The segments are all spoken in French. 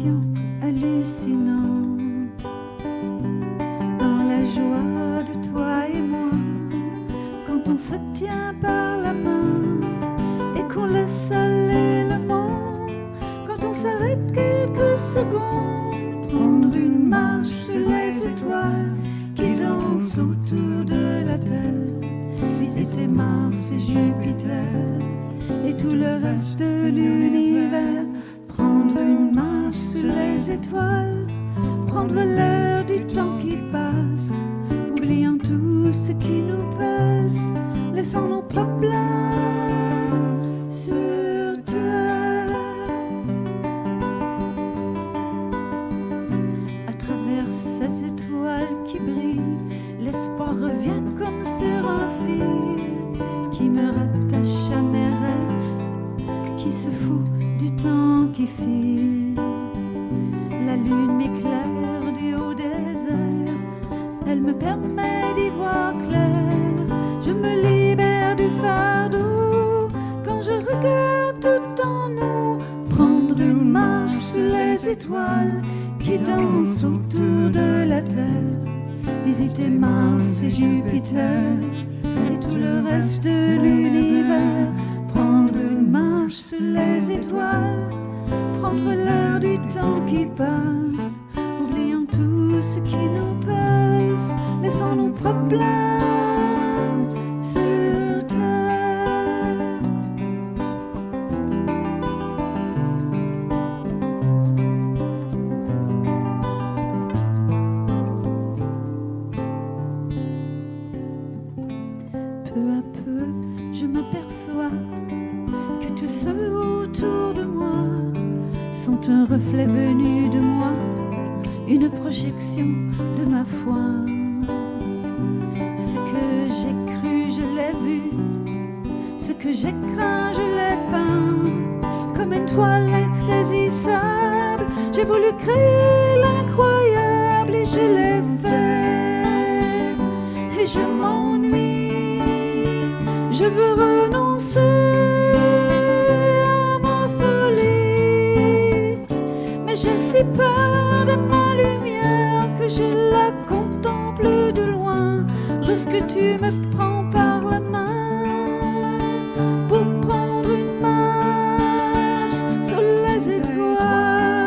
sensation hallucinante dans la joie de toi et moi, quand on se tient par la main et qu'on laisse aller le monde, quand on s'arrête quelques secondes, prendre une marche sur les étoiles qui dansent autour de la Terre, visiter Mars et Jupiter et tout le reste de l'univers, prendre une marche sous les étoiles, prendre l'air du temps qui passe, oubliant tout ce qui nous pèse, laissant nos problèmes sur terre. À travers ces étoiles qui brillent, l'espoir revient comme sur un fil qui me rattache à mes rêves, qui se fout du temps qui file. La lune m'éclaire du haut des airs, elle me permet d'y voir clair. Je me libère du fardeau quand je regarde tout en nous, prendre une marche sous les étoiles qui dansent autour de la Terre, visiter Mars et Jupiter et tout le reste de l'univers, prendre une marche sous les étoiles, prendre l'air du temps qui passe, oubliant tout ce qui nous pèse, laissant nos problèmes sur terre. Peu à peu, je m'aperçois que tous ceux autour de moi sont un reflet venu de moi, une projection de ma foi. Ce que j'ai cru, je l'ai vu, ce que j'ai craint, je l'ai peint, comme une toile insaisissable. J'ai voulu créer l'incroyable et je l'ai fait, et je m'ennuie. Je veux renoncer à ma folie, mais j'ai si peur de ma lumière que je la contemple de loin. Lorsque tu me prends par la main pour prendre une marche sous les étoiles,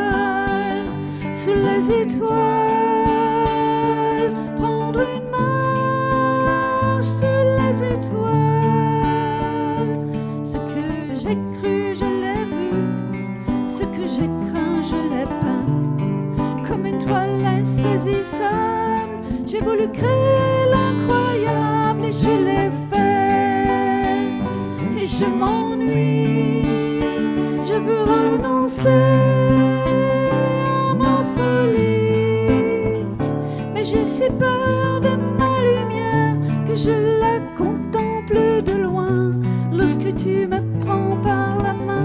sous les étoiles, prendre une marche sous les étoiles. J'ai craint, je l'ai peint, comme une toile insaisissable. J'ai voulu créer l'incroyable et je l'ai fait, et je m'ennuie. Je veux renoncer à ma folie, mais j'ai si peur de ma lumière que je la contemple de loin. Lorsque tu me prends par la main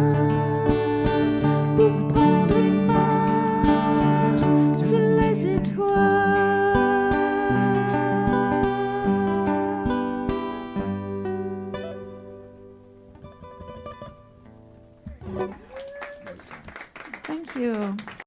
pour prendre une marche sous les étoiles. Thank you.